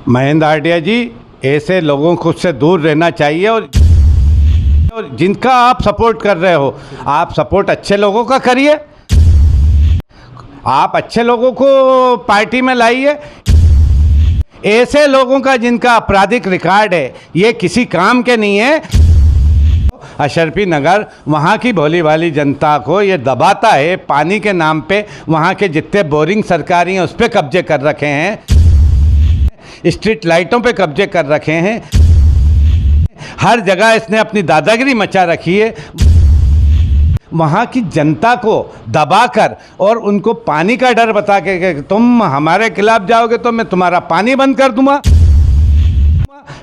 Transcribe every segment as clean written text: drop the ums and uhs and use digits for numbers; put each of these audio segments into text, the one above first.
महेंद्र हाटिया जी, ऐसे लोगों को से दूर रहना चाहिए। और जिनका आप सपोर्ट कर रहे हो, आप सपोर्ट अच्छे लोगों का करिए, आप अच्छे लोगों को पार्टी में लाइए। ऐसे लोगों का जिनका आपराधिक रिकॉर्ड है, ये किसी काम के नहीं है। अशरफी नगर वहाँ की भोली भाली जनता को ये दबाता है। पानी के नाम पे वहाँ के जितने बोरिंग सरकारी हैं उस पर कब्जे कर रखे हैं, स्ट्रीट लाइटों पे कब्जे कर रखे हैं, हर जगह इसने अपनी दादागिरी मचा रखी है। वहाँ की जनता को दबाकर और उनको पानी का डर बता के तुम हमारे खिलाफ जाओगे तो मैं तुम्हारा पानी बंद कर दूंगा,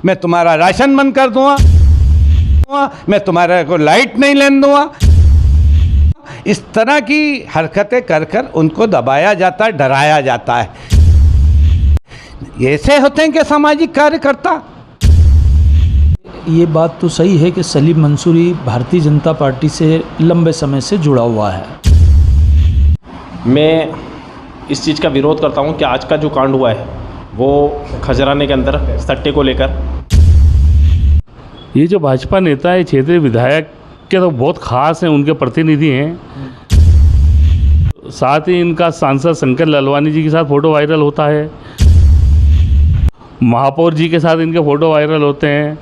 मैं तुम्हारा राशन बंद कर दूंगा, मैं तुम्हारे को लाइट नहीं लेने दूंगा। इस तरह की हरकतें कर कर उनको दबाया जाता है, डराया जाता है। ऐसे होते हैं कि सामाजिक कार्यकर्ता। ये बात तो सही है कि सलीम मंसूरी भारतीय जनता पार्टी से लंबे समय से जुड़ा हुआ है। मैं इस चीज़ का विरोध करता हूँ कि आज का जो कांड हुआ है वो खजराने के अंदर सट्टे को लेकर, ये जो भाजपा नेता है, क्षेत्रीय विधायक के तो बहुत खास हैं, उनके प्रतिनिधि हैं। साथ ही इनका सांसद शंकर लालवानी जी के साथ फ़ोटो वायरल होता है, महापौर जी के साथ इनके फ़ोटो वायरल होते हैं।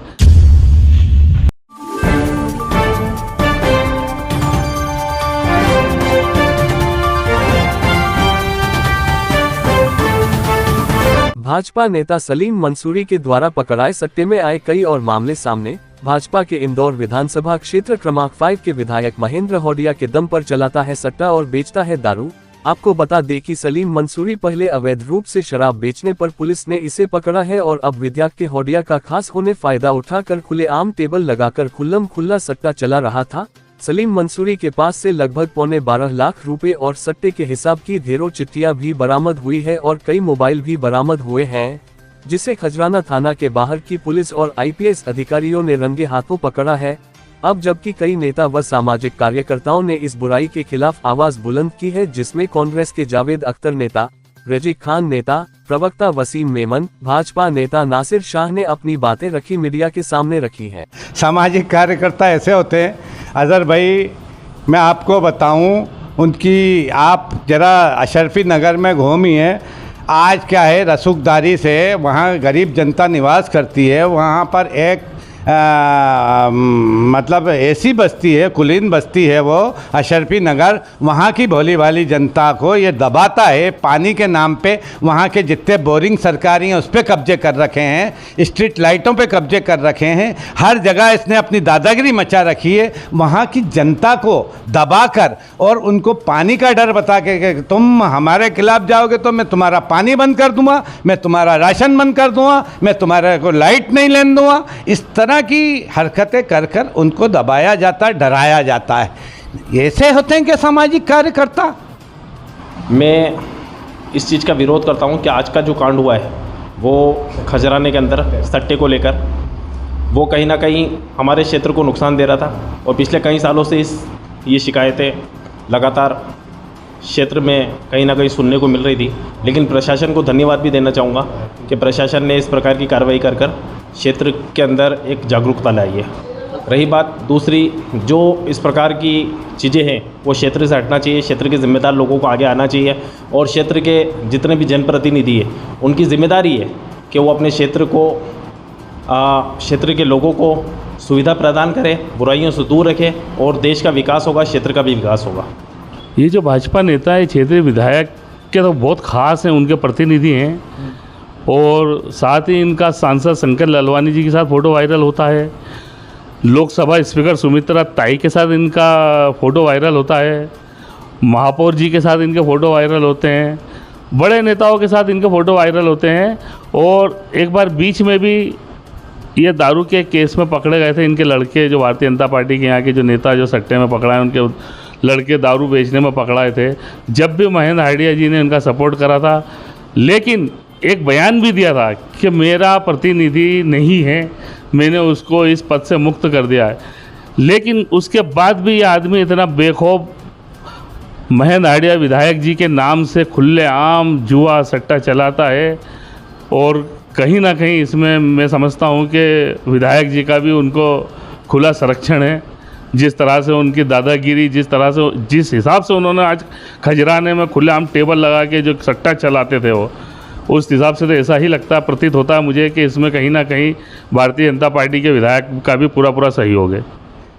भाजपा नेता सलीम मंसूरी के द्वारा पकड़ाए सट्टे में आए कई और मामले सामने। भाजपा के इंदौर विधानसभा क्षेत्र क्रमांक 5 के विधायक महेंद्र हाटिया के दम पर चलाता है सट्टा और बेचता है दारू। आपको बता दें कि सलीम मंसूरी पहले अवैध रूप से शराब बेचने पर पुलिस ने इसे पकड़ा है और अब विधायक के हाटिया का खास होने फायदा उठाकर खुलेआम टेबल लगाकर खुल्लम खुल्ला सट्टा चला रहा था। सलीम मंसूरी के पास से लगभग 12.25 लाख रुपए और सट्टे के हिसाब की ढेरों चिट्ठियां भी बरामद हुई है और कई मोबाइल भी बरामद हुए हैं, जिसे खजराना थाना के बाहर की पुलिस और आईपीएस अधिकारियों ने रंगे हाथों पकड़ा है। अब जबकि कई नेता व सामाजिक कार्यकर्ताओं ने इस बुराई के खिलाफ आवाज बुलंद की है, जिसमें कांग्रेस के जावेद अख्तर नेता, रजीक खान नेता, प्रवक्ता वसीम मेमन, भाजपा नेता नासिर शाह ने अपनी बातें रखी, मीडिया के सामने रखी हैं। सामाजिक कार्यकर्ता ऐसे होते हैं। अजहर भाई, मैं आपको बताऊं, उनकी आप जरा अशरफी नगर में घूमिए। आज क्या है, रसूखदारी से वहाँ गरीब जनता निवास करती है। वहाँ पर एक मतलब ऐसी बस्ती है, कुलीन बस्ती है वो अशरफी नगर। वहाँ की भोली भाली जनता को ये दबाता है। पानी के नाम पे वहाँ के जितने बोरिंग सरकारी हैं उस पर कब्जे कर रखे हैं, स्ट्रीट लाइटों पे कब्जे कर रखे हैं, हर जगह इसने अपनी दादागिरी मचा रखी है। वहाँ की जनता को दबाकर और उनको पानी का डर बता के तुम हमारे खिलाफ जाओगे तो मैं तुम्हारा पानी बंद कर दूंगा, मैं तुम्हारा राशन बंद कर दूंगा, मैं तुम्हारे को लाइट नहीं लेने दूंगा। इस तरह की हरकतें कर कर उनको दबाया जाता है, डराया जाता है। ऐसे होते हैं कि सामाजिक कार्यकर्ता। मैं इस चीज़ का विरोध करता हूँ कि आज का जो कांड हुआ है वो खजराने के अंदर सट्टे को लेकर, वो कहीं ना कहीं हमारे क्षेत्र को नुकसान दे रहा था। और पिछले कई सालों से ये शिकायतें लगातार क्षेत्र में कहीं ना कहीं सुनने को मिल रही थी। लेकिन प्रशासन को धन्यवाद भी देना चाहूँगा कि प्रशासन ने इस प्रकार की कार्रवाई कर कर क्षेत्र के अंदर एक जागरूकता लाई है। रही बात दूसरी, जो इस प्रकार की चीज़ें हैं वो क्षेत्र से हटना चाहिए, क्षेत्र के ज़िम्मेदार लोगों को आगे आना चाहिए। और क्षेत्र के जितने भी जनप्रतिनिधि हैं उनकी जिम्मेदारी है कि वो अपने क्षेत्र को, क्षेत्र के लोगों को सुविधा प्रदान करें, बुराइयों से दूर रखें और देश का विकास होगा, क्षेत्र का भी विकास होगा। ये जो भाजपा नेता है, क्षेत्रीय विधायक के तो बहुत खास हैं, उनके प्रतिनिधि हैं। और साथ ही इनका सांसद शंकर लालवानी जी के साथ फ़ोटो वायरल होता है, लोकसभा स्पीकर सुमित्रा ताई के साथ इनका फ़ोटो वायरल होता है, महापौर जी के साथ इनके फ़ोटो वायरल होते हैं, बड़े नेताओं के साथ इनके फ़ोटो वायरल होते हैं। और एक बार बीच में भी ये दारू के केस में पकड़े गए थे इनके लड़के, जो भारतीय जनता पार्टी के यहाँ के जो नेता जो सट्टे में पकड़ाए, उनके लड़के दारू बेचने में पकड़ाए थे। जब भी महेंद्र हाटिया जी ने उनका सपोर्ट करा था, लेकिन एक बयान भी दिया था कि मेरा प्रतिनिधि नहीं है, मैंने उसको इस पद से मुक्त कर दिया है। लेकिन उसके बाद भी ये आदमी इतना बेखौफ महेंद्र हाटिया विधायक जी के नाम से खुलेआम जुआ सट्टा चलाता है और कहीं ना कहीं इसमें मैं समझता हूँ कि विधायक जी का भी उनको खुला संरक्षण है। जिस तरह से उनकी दादागिरी, जिस हिसाब से उन्होंने आज खजराने में खुलेआम टेबल लगा के जो सट्टा चलाते थे वो, उस हिसाब से तो ऐसा ही लगता प्रतीत होता है मुझे कि इसमें कहीं ना कहीं भारतीय जनता पार्टी के विधायक का भी पूरा सहयोग है।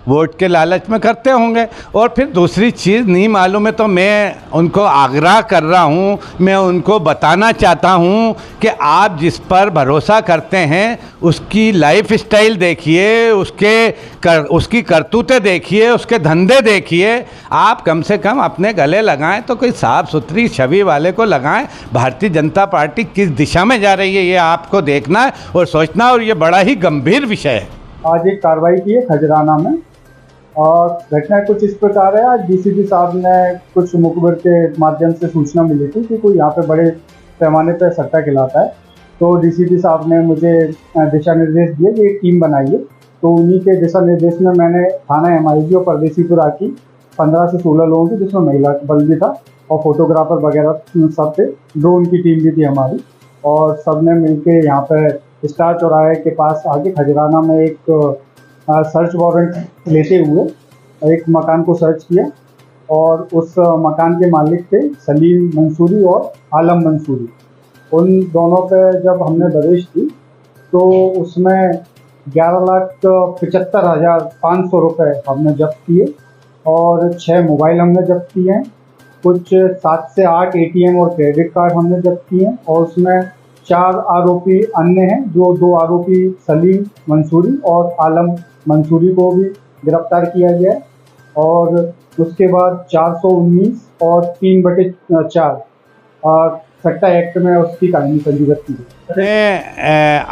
वोट के लालच में करते होंगे। और फिर दूसरी चीज़ नहीं मालूम है तो मैं उनको आग्रह कर रहा हूँ, मैं उनको बताना चाहता हूँ कि आप जिस पर भरोसा करते हैं उसकी लाइफ स्टाइल देखिए, उसकी करतूतें देखिए, उसके धंधे देखिए। आप कम से कम अपने गले लगाएं तो कोई साफ़ सुथरी छवि वाले को लगाएं। भारतीय जनता पार्टी किस दिशा में जा रही है ये आपको देखना है और सोचना है, और ये बड़ा ही गंभीर विषय है। आज एक कार्रवाई की है खजराना में और घटना कुछ इस प्रकार है। आज डीसीपी साहब ने कुछ मुखबिर के माध्यम से सूचना मिली थी कि कोई यहाँ पे बड़े पैमाने पे सट्टा खिलाता है, तो डीसीपी साहब ने मुझे दिशा निर्देश दिए कि एक टीम बनाइए। तो उन्हीं के दिशा निर्देश में मैंने थाना MIG और परदेसीपुरा की 15 से 16 लोगों की, जिसमें महिला बल भी था और फोटोग्राफर वगैरह सब थे, ड्रोन की टीम भी थी हमारी, और सब ने मिल के यहाँ पे स्टार चौराहे के पास आके खजराना में एक सर्च वारंट लेते हुए एक मकान को सर्च किया। और उस मकान के मालिक थे सलीम मंसूरी और आलम मंसूरी। उन दोनों पे जब हमने दबिश की तो उसमें 11,75,500 रुपये हमने जब्त किए और 6 मोबाइल हमने जब्त किए हैं। कुछ 7 से 8 ATM और क्रेडिट कार्ड हमने जब्त किए हैं और उसमें 4 आरोपी अन्य हैं, जो 2 आरोपी सलीम मंसूरी और आलम मंसूरी को भी गिरफ्तार किया गया है। और उसके बाद 419 और 3/4 सट्टा एक्ट में उसकी कानूनी पंजीबत की गई।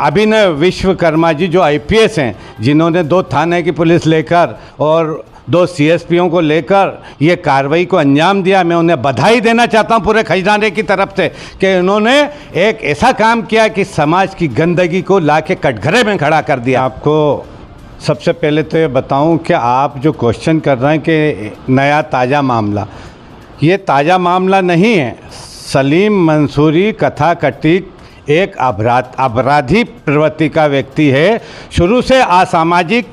अभिनव विश्वकर्मा जी जो IPS हैं, जिन्होंने 2 थाने की पुलिस लेकर और 2 CSPओं को लेकर ये कार्रवाई को अंजाम दिया, मैं उन्हें बधाई देना चाहता हूँ पूरे खजराने की तरफ से कि उन्होंने एक ऐसा काम किया कि समाज की गंदगी को लाके कटघरे में खड़ा कर दिया। आपको सबसे पहले तो ये बताऊं कि आप जो क्वेश्चन कर रहे हैं कि नया ताज़ा मामला, ये ताज़ा मामला नहीं है। सलीम मंसूरी कथाकथित एक अपराधी प्रवृत्ति का व्यक्ति है। शुरू से असामाजिक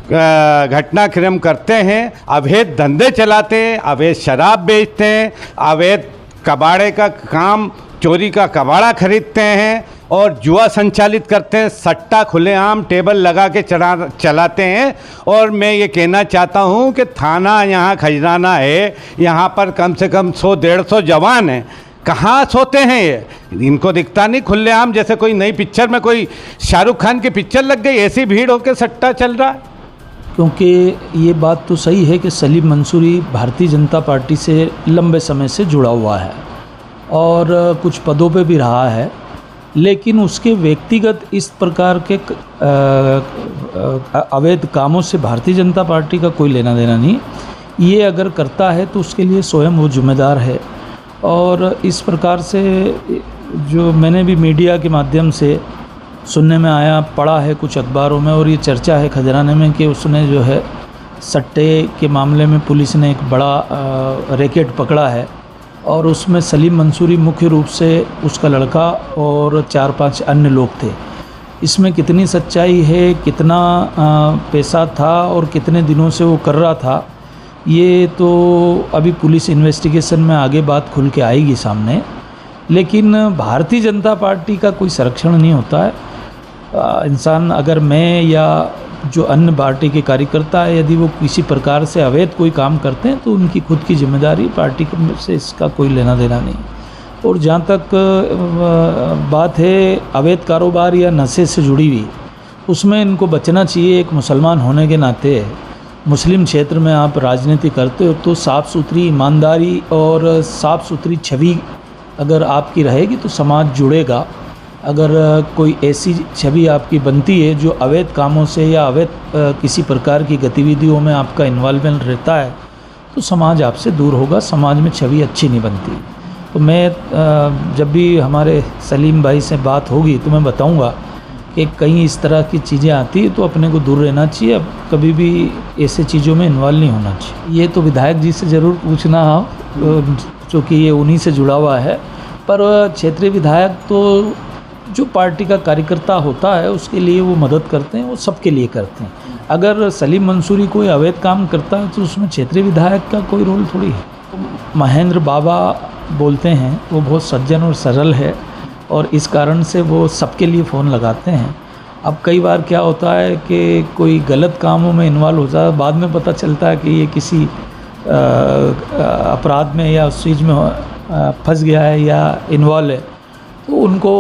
घटनाक्रम करते हैं, अवैध धंधे चलाते हैं, अवैध शराब बेचते हैं, अवैध कबाड़े का काम, चोरी का कबाड़ा खरीदते हैं और जुआ संचालित करते हैं, सट्टा खुलेआम टेबल लगा के चलाते हैं। और मैं ये कहना चाहता हूँ कि थाना यहाँ खजराना है, यहाँ पर कम से कम 100-150 जवान हैं। कहाँ सोते हैं ये? इनको दिखता नहीं खुलेआम जैसे कोई नई पिक्चर में कोई शाहरुख खान की पिक्चर लग गई, ऐसी भीड़ होकर सट्टा चल रहा है। क्योंकि ये बात तो सही है कि सलीम मंसूरी भारतीय जनता पार्टी से लंबे समय से जुड़ा हुआ है और कुछ पदों पे भी रहा है, लेकिन उसके व्यक्तिगत इस प्रकार के अवैध कामों से भारतीय जनता पार्टी का कोई लेना देना नहीं। ये अगर करता है तो उसके लिए स्वयं वो जिम्मेदार है। और इस प्रकार से जो मैंने भी मीडिया के माध्यम से सुनने में आया, पढ़ा है कुछ अखबारों में, और ये चर्चा है खजराने में कि उसने जो है सट्टे के मामले में पुलिस ने एक बड़ा रैकेट पकड़ा है और उसमें सलीम मंसूरी मुख्य रूप से उसका लड़का और 4-5 अन्य लोग थे। इसमें कितनी सच्चाई है, कितना पैसा था और कितने दिनों से वो कर रहा था, ये तो अभी पुलिस इन्वेस्टिगेशन में आगे बात खुल के आएगी सामने। लेकिन भारतीय जनता पार्टी का कोई संरक्षण नहीं होता है। इंसान, अगर मैं या जो अन्य पार्टी के कार्यकर्ता है, यदि वो किसी प्रकार से अवैध कोई काम करते हैं तो उनकी खुद की जिम्मेदारी, पार्टी से इसका कोई लेना देना नहीं। और जहाँ तक बात है अवैध कारोबार या नशे से जुड़ी हुई, उसमें इनको बचना चाहिए। एक मुसलमान होने के नाते मुस्लिम क्षेत्र में आप राजनीति करते हो तो साफ़ सुथरी ईमानदारी और साफ़ सुथरी छवि अगर आपकी रहेगी तो समाज जुड़ेगा। अगर कोई ऐसी छवि आपकी बनती है जो अवैध कामों से या अवैध किसी प्रकार की गतिविधियों में आपका इन्वॉल्वमेंट रहता है तो समाज आपसे दूर होगा, समाज में छवि अच्छी नहीं बनती। तो मैं जब भी हमारे सलीम भाई से बात होगी तो मैं बताऊंगा कि कहीं इस तरह की चीज़ें आती है तो अपने को दूर रहना चाहिए, अब कभी भी ऐसे चीज़ों में इन्वॉल्व नहीं होना चाहिए। ये तो विधायक जी से ज़रूर पूछना हो, चूँकि ये उन्हीं से जुड़ा हुआ है। पर क्षेत्रीय विधायक तो जो पार्टी का कार्यकर्ता होता है उसके लिए वो मदद करते हैं, वो सबके लिए करते हैं। अगर सलीम मंसूरी कोई अवैध काम करता है तो उसमें क्षेत्रीय विधायक का कोई रोल थोड़ी है। महेंद्र बाबा बोलते हैं, वो बहुत सज्जन और सरल है और इस कारण से वो सबके लिए फ़ोन लगाते हैं। अब कई बार क्या होता है कि कोई गलत कामों में इन्वॉल्व हो जाता है, बाद में पता चलता है कि ये किसी अपराध में या उस चीज़ में फंस गया है या इन्वॉल्व है, तो उनको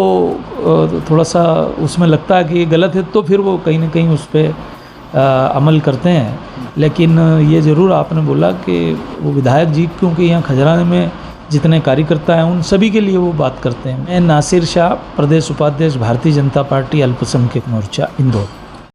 थोड़ा सा उसमें लगता है कि ये गलत है, तो फिर वो कहीं ना कहीं उस पर अमल करते हैं। लेकिन ये ज़रूर आपने बोला कि वो विधायक जी, क्योंकि यहाँ खजराने में जितने कार्यकर्ता हैं उन सभी के लिए वो बात करते हैं। मैं नासिर शाह, प्रदेश उपाध्यक्ष भारतीय जनता पार्टी अल्पसंख्यक मोर्चा, इंदौर।